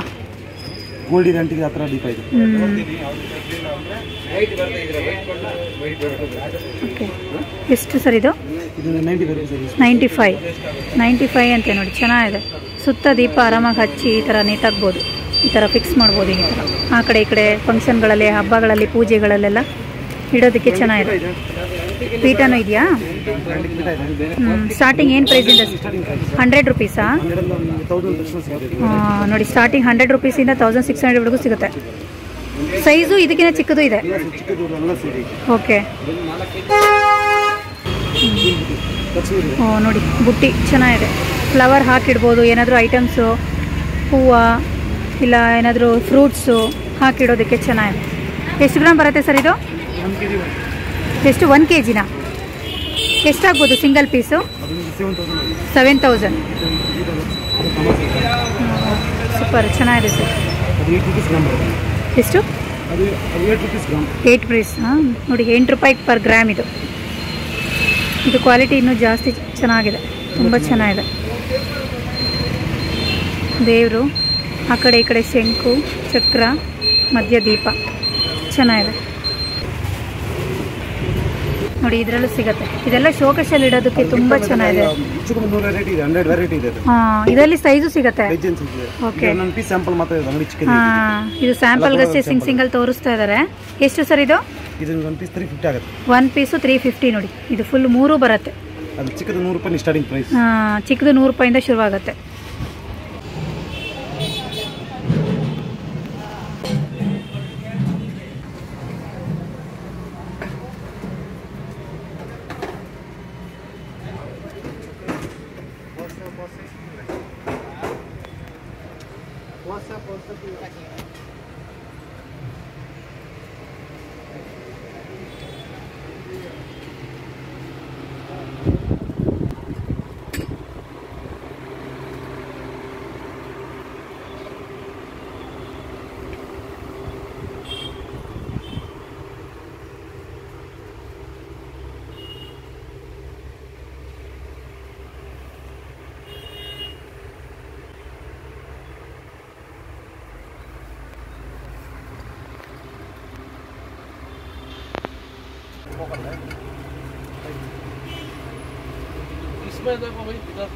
ಎಷ್ಟು ಸರ್ ಇದು? 95 ಅಂತೆ. ನೋಡಿ ಚೆನ್ನಾಗಿದೆ. ಸುತ್ತ ದೀಪ ಆರಾಮಾಗಿ ಹಚ್ಚಿ ಈ ಥರ ನೀಟಾಗ್ಬೋದು, ಈ ಥರ ಫಿಕ್ಸ್ ಮಾಡ್ಬೋದು. ಈ ಥರ ಆ ಕಡೆ ಈ ಕಡೆ ಫಂಕ್ಷನ್ಗಳಲ್ಲಿ, ಹಬ್ಬಗಳಲ್ಲಿ, ಪೂಜೆಗಳಲ್ಲೆಲ್ಲ ಇಡೋದಕ್ಕೆ ಚೆನ್ನಾಗಿದೆ. ಪೀಠನೂ ಇದೆಯಾ? ಸ್ಟಾರ್ಟಿಂಗ್ ಏನು ಪ್ರೈಸ್ ಇದೆ? 100 ರುಪೀಸಾ? ನೋಡಿ ಸ್ಟಾರ್ಟಿಂಗ್ 100 ರುಪೀಸಿಂದ 1600ವರೆಗೂ ಸಿಗುತ್ತೆ. ಸೈಜು ಇದಕ್ಕಿಂತ ಚಿಕ್ಕದು ಇದೆ. ಓಕೆ. ನೋಡಿ ಬುಟ್ಟಿ ಚೆನ್ನಾಗಿದೆ. ಫ್ಲವರ್ ಹಾಕಿಡ್ಬೋದು, ಏನಾದರೂ ಐಟಮ್ಸು, ಹೂವು ಇಲ್ಲ ಏನಾದರೂ ಫ್ರೂಟ್ಸು ಹಾಕಿಡೋದಕ್ಕೆ ಚೆನ್ನಾಗಿದೆ. ಎಷ್ಟು ಗ್ರಾಮ್ ಬರುತ್ತೆ ಸರ್ ಇದು? ಎಷ್ಟು? 1 kgನಾ? ಎಷ್ಟಾಗ್ಬೋದು ಸಿಂಗಲ್ ಪೀಸು? 7000. ಸೂಪರ್, ಚೆನ್ನಾಗಿದೆ ಸರ್. ಎಷ್ಟು? 8 ರೂಪೀಸ್. ಹಾಂ ನೋಡಿ, 8 ರೂಪಾಯಿ ಪರ್ ಗ್ರಾಮ್ ಇದು. ಇದು ಕ್ವಾಲಿಟಿ ಇನ್ನೂ ಜಾಸ್ತಿ ಚೆನ್ನಾಗಿದೆ, ತುಂಬ ಚೆನ್ನಾಗಿದೆ. ದೇವರು, ಆ ಕಡೆ ಈ ಕಡೆ ಶಂಕು, ಚಕ್ರ, ಮಧ್ಯ ದೀಪ, ಚೆನ್ನಾಗಿದೆ ನೋಡಿ. ಇದರಲ್ಲೂ ಸಿಗುತ್ತೆ. ಇದೆಲ್ಲ ಶೋಕೇಶಲ್ಲಿ ಇಡೋದಕ್ಕೆ ತುಂಬ ಚೆನ್ನಾಗಿದೆ. ಹಾಂ, ಇದರಲ್ಲಿ ಸೈಜು ಸಿಗುತ್ತೆ. ಓಕೆ. ಹಾಂ, ಇದು ಸ್ಯಾಂಪಲ್ಗಷ್ಟೇ ಸಿಂಗಲ್ ತೋರಿಸ್ತಾ ಇದ್ದಾರೆ. ಎಷ್ಟು ಸರ್ ಇದು? 1 ಪೀಸು 350 ನೋಡಿ. ಇದು ಫುಲ್ 3 ಬರುತ್ತೆ. ಚಿಕ್ಕದು 100 ರೂಪಾಯಿ ಸ್ಟಾರ್ಟಿಂಗ್ ಪ್ರೈಸ್. ಹಾಂ, ಚಿಕ್ಕದು 100 ರೂಪಾಯಿಂದ ಶುರುವಾಗುತ್ತೆ. इसमें देखो भाई इधर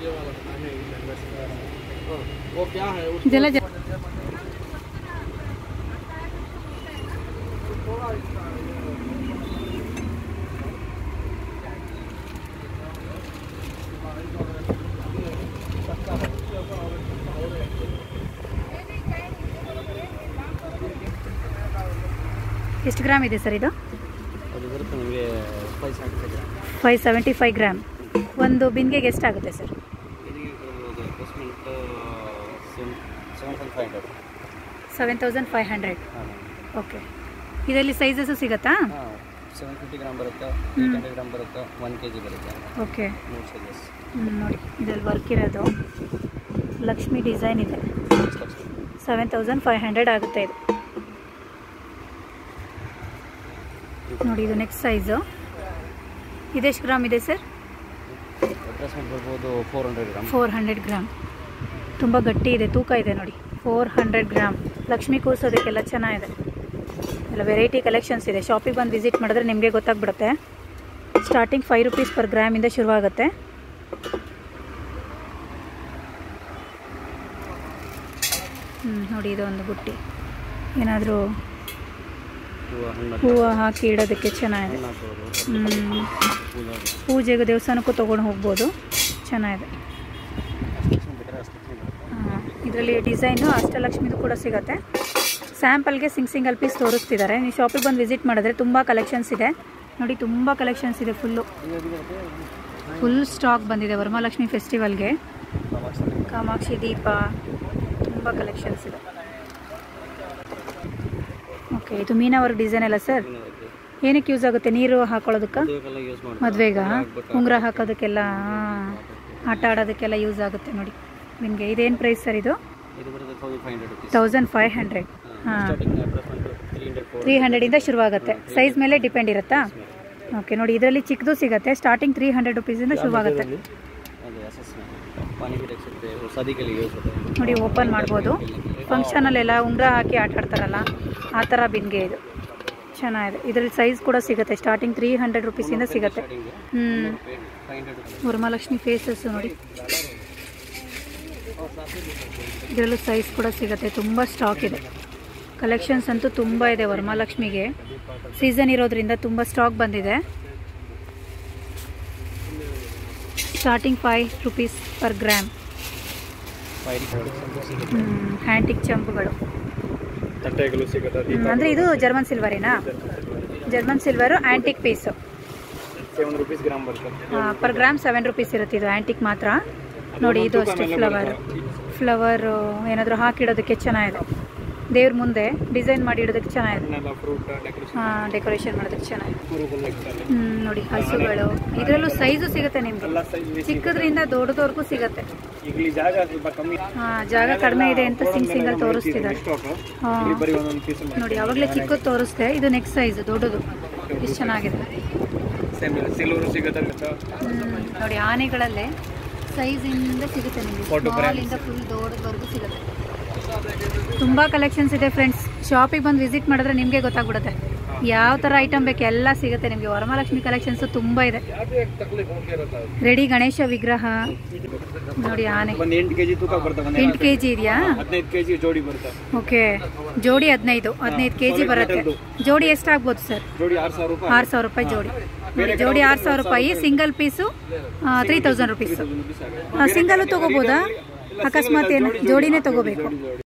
ये वाला वो क्या है जला ಎಷ್ಟು ಗ್ರಾಮ್ ಇದೆ ಸರ್ ಇದು? ಅದು ಬರುತ್ತೆ ನಿಮಗೆ 560 ಗ್ರಾಮ್. 575 ಗ್ರಾಮ್. ಒಂದು ಬಿನ್ಗೆಗೆ ಎಷ್ಟಾಗುತ್ತೆ ಸರ್? 7500. ಓಕೆ. ಇದರಲ್ಲಿ ಸೈಜಸ್ಸು ಸಿಗುತ್ತಾ? 750 ಗ್ರಾಮ್ ಬರುತ್ತೆ, 800 ಗ್ರಾಮ್ ಬರುತ್ತೆ, 1 kg ಬರುತ್ತೆ. ಓಕೆ. 3 ಸೈಜಸ್. ನೋಡಿ ಇದರಲ್ಲಿ ವರ್ಕ್ ಇರೋದು ಲಕ್ಷ್ಮಿ ಡಿಸೈನ್ ಇದೆ. 7500 ಆಗುತ್ತೆ ಇದು. ನೋಡಿ ಇದು ನೆಕ್ಸ್ಟ್ ಸೈಜು. ಇದೆಷ್ಟು ಗ್ರಾಮ್ ಇದೆ ಸರ್? ಬರ್ಬೋದು 400 ಗ್ರಾಮ್. 400 ಗ್ರಾಮ್. ತುಂಬ ಗಟ್ಟಿ ಇದೆ, ತೂಕ ಇದೆ ನೋಡಿ. 400 ಗ್ರಾಮ್. ಲಕ್ಷ್ಮಿ ಕೂರಿಸೋದಕ್ಕೆಲ್ಲ ಚೆನ್ನಾಗಿದೆ. ಎಲ್ಲ ವೆರೈಟಿ ಕಲೆಕ್ಷನ್ಸ್ ಇದೆ. ಶಾಪಿಗೆ ಬಂದು ವಿಸಿಟ್ ಮಾಡಿದ್ರೆ ನಿಮಗೆ ಗೊತ್ತಾಗ್ಬಿಡುತ್ತೆ. ಸ್ಟಾರ್ಟಿಂಗ್ 5 ರೂಪೀಸ್ ಪರ್ ಗ್ರಾಮಿಂದ ಶುರುವಾಗುತ್ತೆ. ನೋಡಿ ಇದು ಒಂದು ಬುಟ್ಟಿ. ಏನಾದರೂ ಹೂವು ಹಾಕಿ ಇಡೋದಕ್ಕೆ ಚೆನ್ನಾಗಿದೆ. ಪೂಜೆಗೆ ದೇವಸ್ಥಾನಕ್ಕೂ ತೊಗೊಂಡು ಹೋಗ್ಬೋದು. ಚೆನ್ನಾಗಿದೆ. ಇದರಲ್ಲಿ ಡಿಸೈನು ಅಷ್ಟಲಕ್ಷ್ಮಿದು ಕೂಡ ಸಿಗುತ್ತೆ. ಸ್ಯಾಂಪಲ್ಗೆ ಸಿಂಗಲ್ ಪೀಸ್ ತೋರಿಸ್ತಿದ್ದಾರೆ. ನೀವು ಶಾಪಿಗೆ ಬಂದು ವಿಸಿಟ್ ಮಾಡಿದ್ರೆ ತುಂಬ ಕಲೆಕ್ಷನ್ಸ್ ಇದೆ ನೋಡಿ. ತುಂಬ ಕಲೆಕ್ಷನ್ಸ್ ಇದೆ. ಫುಲ್ ಸ್ಟಾಕ್ ಬಂದಿದೆ ವರಮಹಾಲಕ್ಷ್ಮಿ ಫೆಸ್ಟಿವಲ್ಗೆ. ಕಾಮಾಕ್ಷಿ ದೀಪ, ತುಂಬ ಕಲೆಕ್ಷನ್ಸ್ ಇದೆ. ಓಕೆ. ಇದು ಮೀನಾವರ್ಕ್ ಡಿಸೈನ್ ಅಲ್ಲ ಸರ್? ಏನಕ್ಕೆ ಯೂಸ್ ಆಗುತ್ತೆ? ನೀರು ಹಾಕೊಳ್ಳೋದಕ್ಕೆ, ಮದುವೆಗ ಉಂಗುರ ಹಾಕೋದಕ್ಕೆಲ್ಲ, ಆಟ ಆಡೋದಕ್ಕೆಲ್ಲ ಯೂಸ್ ಆಗುತ್ತೆ ನೋಡಿ. ನಿಮಗೆ ಇದೇನು ಪ್ರೈಸ್ ಸರ್ ಇದು? 1500. ಹಾಂ, 300ಇಂದ ಶುರುವಾಗುತ್ತೆ. ಸೈಜ್ ಮೇಲೆ ಡಿಪೆಂಡ್ ಇರುತ್ತಾ? ಓಕೆ. ನೋಡಿ ಇದರಲ್ಲಿ ಚಿಕ್ಕದು ಸಿಗುತ್ತೆ. ಸ್ಟಾರ್ಟಿಂಗ್ 300 ರೂಪೀಸಿಂದ ಶುರುವಾಗುತ್ತೆ. ನೋಡಿ ಓಪನ್ ಮಾಡ್ಬೋದು. ಫಂಕ್ಷನಲ್ಲೆಲ್ಲ ಉಂಗುರ ಹಾಕಿ ಆಟ ಆಡ್ತಾರಲ್ಲ, ಆ ಥರ ಬಿನ್ಗೆ ಇದು ಚೆನ್ನಾಗಿದೆ. ಇದರಲ್ಲಿ ಸೈಜ್ ಕೂಡ ಸಿಗುತ್ತೆ. ಸ್ಟಾರ್ಟಿಂಗ್ 300 ರೂಪೀಸಿಂದ ಸಿಗುತ್ತೆ. ವರಮಹಾಲಕ್ಷ್ಮಿ ಫೇಸಸ್ಸು ನೋಡಿ. ಇದರಲ್ಲೂ ಸೈಜ್ ಕೂಡ ಸಿಗುತ್ತೆ. ತುಂಬ ಸ್ಟಾಕ್ ಇದೆ. ಕಲೆಕ್ಷನ್ಸ್ ಅಂತೂ ತುಂಬ ಇದೆ. ವರಮಹಾಲಕ್ಷ್ಮಿಗೆ ಸೀಸನ್ ಇರೋದ್ರಿಂದ ತುಂಬ ಸ್ಟಾಕ್ ಬಂದಿದೆ. Starting 5 rupees per gram. Antique ಚಂಪುಗಳು ಅಂದರೆ ಇದು ಜರ್ಮನ್ ಸಿಲ್ವರೇನಾ? German silver antique piece. 7 rupees gram ಬರುತ್ತೆ. ಪರ್ ಗ್ರಾಮ್ 7 ರೂಪೀಸ್ ಇರುತ್ತೆ. ಇದು ಆ್ಯಂಟಿಕ್ ಮಾತ್ರ. ನೋಡಿ ಇದು ಅಷ್ಟೇ ಫ್ಲವರು ಏನಾದರೂ ಹಾಕಿಡೋದಕ್ಕೆ ಚೆನ್ನಾಗಿದೆ. ದೇವ್ರ ಮುಂದೆ ಡಿಸೈನ್ ಮಾಡಿ ಇಡೋದಕ್ಕೆ ಚೆನ್ನಾಗಿದೆ. ಹಾಂ, ಡೆಕೋರೇಷನ್ ಮಾಡೋದಕ್ಕೆ ಚೆನ್ನಾಗಿದೆ. ನೋಡಿ ಹಸುಗಳು. ಇದರಲ್ಲೂ ಸೈಜು ಸಿಗುತ್ತೆ ನಿಮಗೆ. ಚಿಕ್ಕದ್ರಿಂದ ದೊಡ್ಡದವರೆಗೂ ಸಿಗುತ್ತೆ. ಹಾಂ, ಜಾಗ ಕಡಿಮೆ ಇದೆ ಅಂತ ಸಿಂಗಲ್ ತೋರಿಸ್ತಿದ್ದಾರೆ. ಹಾಂ ನೋಡಿ, ಆವಾಗಲೇ ಚಿಕ್ಕದು ತೋರಿಸ್ದೆ. ಇದು ನೆಕ್ಸ್ಟ್ ಸೈಜ್ ದೊಡ್ಡದು. ಎಷ್ಟು ಚೆನ್ನಾಗಿದೆ ನೋಡಿ. ಆನೆಗಳಲ್ಲೇ ಸೈಜಿಂದ ಸಿಗುತ್ತೆ ನಿಮಗೆ. ಸ್ಮಾಲಿಂದ ಫುಲ್ ದೊಡ್ಡದವರೆಗೂ ಸಿಗುತ್ತೆ. ತುಂಬ ಕಲೆಕ್ಷನ್ಸ್ ಇದೆ ಫ್ರೆಂಡ್ಸ್. ಶಾಪಿಗೆ ಬಂದು ವಿಸಿಟ್ ಮಾಡಿದ್ರೆ ನಿಮಗೆ ಗೊತ್ತಾಗ್ಬಿಡುತ್ತೆ ಯಾವ ಥರ ಐಟಮ್ ಬೇಕು, ಎಲ್ಲ ಸಿಗುತ್ತೆ ನಿಮಗೆ. ವರಮಹಾಲಕ್ಷ್ಮಿ ಕಲೆಕ್ಷನ್ಸ್ ತುಂಬ ಇದೆ. ರೆಡಿ ಗಣೇಶ ವಿಗ್ರಹ ನೋಡಿ. ಆನೆ 8 kg ಇದೆಯಾ? 15 kg ಜೋಡಿ ಬರುತ್ತೆ. ಓಕೆ. ಜೋಡಿ 15 kg ಬರುತ್ತೆ. ಜೋಡಿ ಎಷ್ಟಾಗ್ಬೋದು ಸರ್? 6000 ರೂಪಾಯಿ ಜೋಡಿ. ಜೋಡಿ 6000 ರೂಪಾಯಿ. Single piece 3000 rupees. ಸಿಂಗಲ್ ತಗೋಬೋದಾ? ಅಕಸ್ಮಾತ್ ಏನು ಜೋಡಿನೇ ತಗೋಬೇಕು?